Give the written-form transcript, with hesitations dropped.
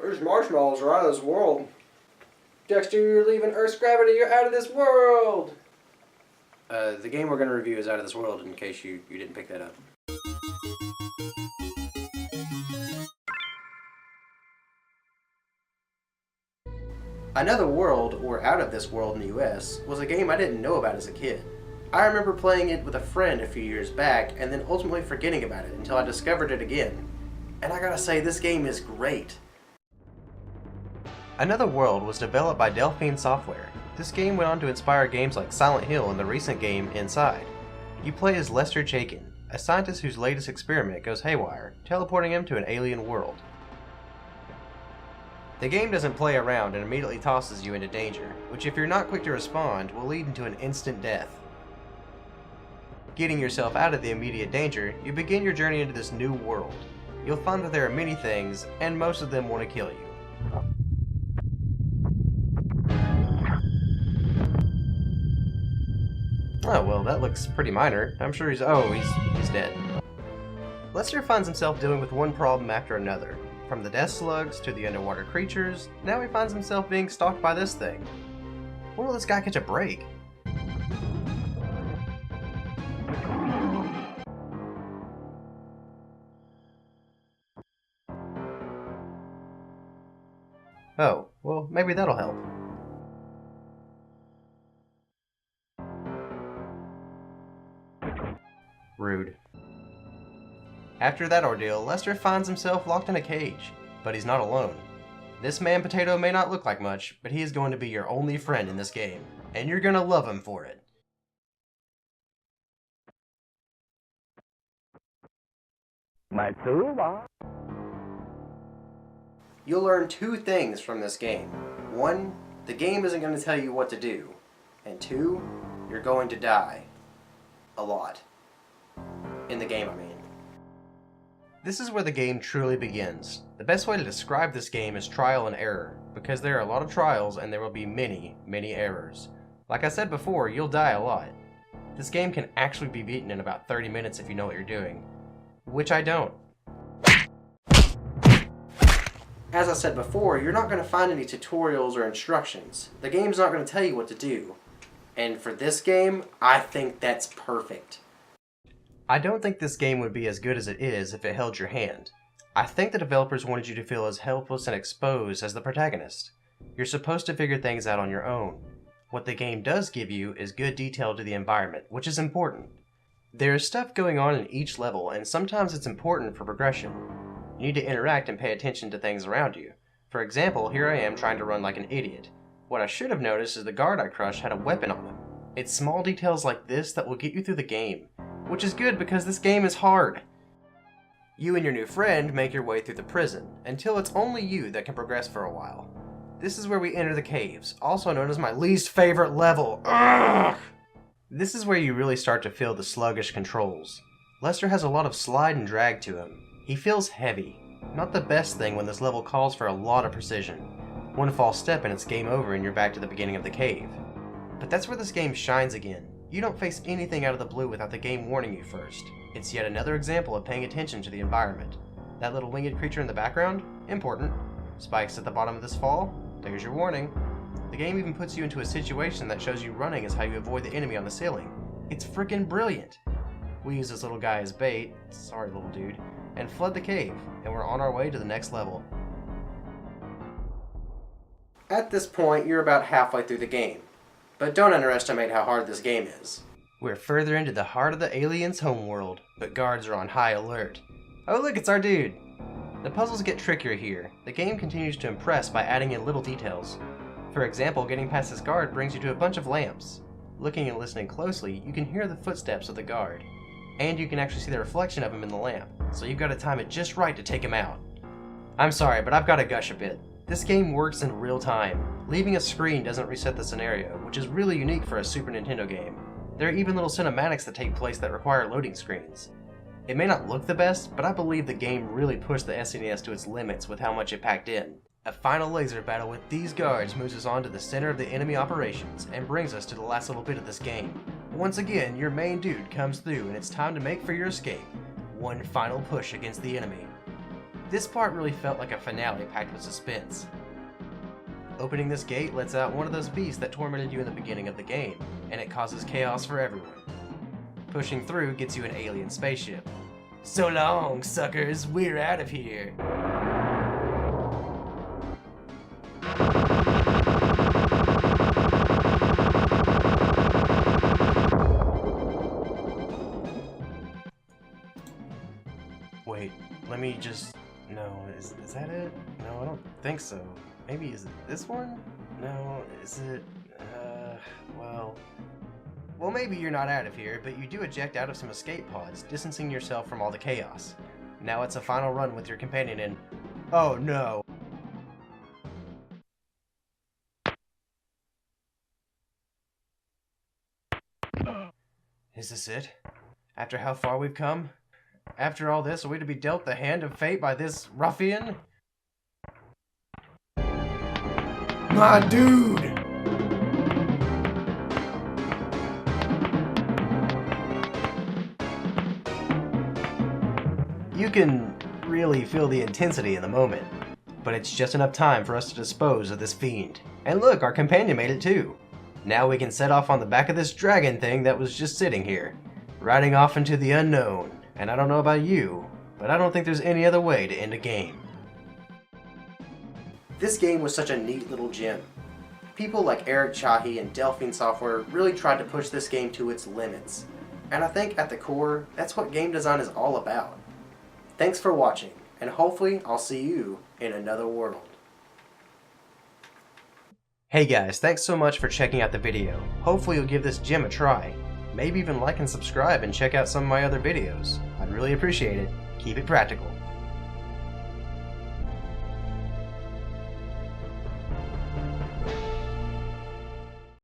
Those marshmallows are out of this world. Dexter, you're leaving Earth's gravity. You're out of this world. The game we're going to review is out of this world, in case you didn't pick that up. Another World, or Out of This World in the US, was a game I didn't know about as a kid. I remember playing it with a friend a few years back, and then ultimately forgetting about it until I discovered it again. And I gotta say, this game is great. Another World was developed by Delphine Software. This game went on to inspire games like Silent Hill and the recent game Inside. You play as Lester Chaikin, a scientist whose latest experiment goes haywire, teleporting him to an alien world. The game doesn't play around and immediately tosses you into danger, which if you're not quick to respond will lead into an instant death. Getting yourself out of the immediate danger, you begin your journey into this new world. You'll find that there are many things, and most of them want to kill you. Oh, well, that looks pretty minor. I'm sure he's dead. Lester finds himself dealing with one problem after another. From the death slugs to the underwater creatures, now he finds himself being stalked by this thing. When will this guy catch a break? Oh, well, maybe that'll help. Rude. After that ordeal, Lester finds himself locked in a cage, but he's not alone. This man potato may not look like much, but he is going to be your only friend in this game, and you're gonna love him for it. You'll learn two things from this game. One, the game isn't going to tell you what to do. And two, you're going to die. A lot. In the game, I mean. This is where the game truly begins. The best way to describe this game is trial and error, because there are a lot of trials and there will be many, many errors. Like I said before, you'll die a lot. This game can actually be beaten in about 30 minutes if you know what you're doing. Which I don't. As I said before, you're not going to find any tutorials or instructions. The game's not going to tell you what to do. And for this game, I think that's perfect. I don't think this game would be as good as it is if it held your hand. I think the developers wanted you to feel as helpless and exposed as the protagonist. You're supposed to figure things out on your own. What the game does give you is good detail to the environment, which is important. There is stuff going on in each level, and sometimes it's important for progression. You need to interact and pay attention to things around you. For example, here I am trying to run like an idiot. What I should have noticed is the guard I crushed had a weapon on him. It's small details like this that will get you through the game, which is good because this game is hard. You and your new friend make your way through the prison, until it's only you that can progress for a while. This is where we enter the caves, also known as my least favorite level. Ugh! This is where you really start to feel the sluggish controls. Lester has a lot of slide and drag to him. He feels heavy. Not the best thing when this level calls for a lot of precision. One false step and it's game over and you're back to the beginning of the cave. But that's where this game shines again. You don't face anything out of the blue without the game warning you first. It's yet another example of paying attention to the environment. That little winged creature in the background? Important. Spikes at the bottom of this fall? There's your warning. The game even puts you into a situation that shows you running is how you avoid the enemy on the ceiling. It's freaking brilliant. We use this little guy as bait, sorry little dude, and flood the cave, and we're on our way to the next level. At this point, you're about halfway through the game. But don't underestimate how hard this game is. We're further into the heart of the alien's homeworld, but guards are on high alert. Oh look, it's our dude! The puzzles get trickier here. The game continues to impress by adding in little details. For example, getting past this guard brings you to a bunch of lamps. Looking and listening closely, you can hear the footsteps of the guard. And you can actually see the reflection of him in the lamp, so you've got to time it just right to take him out. I'm sorry, but I've got to gush a bit. This game works in real time. Leaving a screen doesn't reset the scenario, which is really unique for a Super Nintendo game. There are even little cinematics that take place that require loading screens. It may not look the best, but I believe the game really pushed the SNES to its limits with how much it packed in. A final laser battle with these guards moves us on to the center of the enemy operations and brings us to the last little bit of this game. Once again, your main dude comes through and it's time to make for your escape. One final push against the enemy. This part really felt like a finale packed with suspense. Opening this gate lets out one of those beasts that tormented you in the beginning of the game, and it causes chaos for everyone. Pushing through gets you an alien spaceship. So long, suckers, we're out of here. Wait, let me just... No, is that it? No, I don't think so. Maybe is it this one? No, is it... Well, maybe you're not out of here, but you do eject out of some escape pods, distancing yourself from all the chaos. Now it's a final run with your companion and... Oh no! Is this it? After how far we've come? After all this, are we to be dealt the hand of fate by this ruffian? My dude! You can really feel the intensity in the moment, but it's just enough time for us to dispose of this fiend. And look, our companion made it too. Now we can set off on the back of this dragon thing that was just sitting here, riding off into the unknown. And I don't know about you, but I don't think there's any other way to end a game. This game was such a neat little gem. People like Eric Chahi and Delphine Software really tried to push this game to its limits. And I think at the core, that's what game design is all about. Thanks for watching, and hopefully I'll see you in another world. Hey guys, thanks so much for checking out the video. Hopefully you'll give this gem a try. Maybe even like and subscribe and check out some of my other videos. I'd really appreciate it. Keep it practical.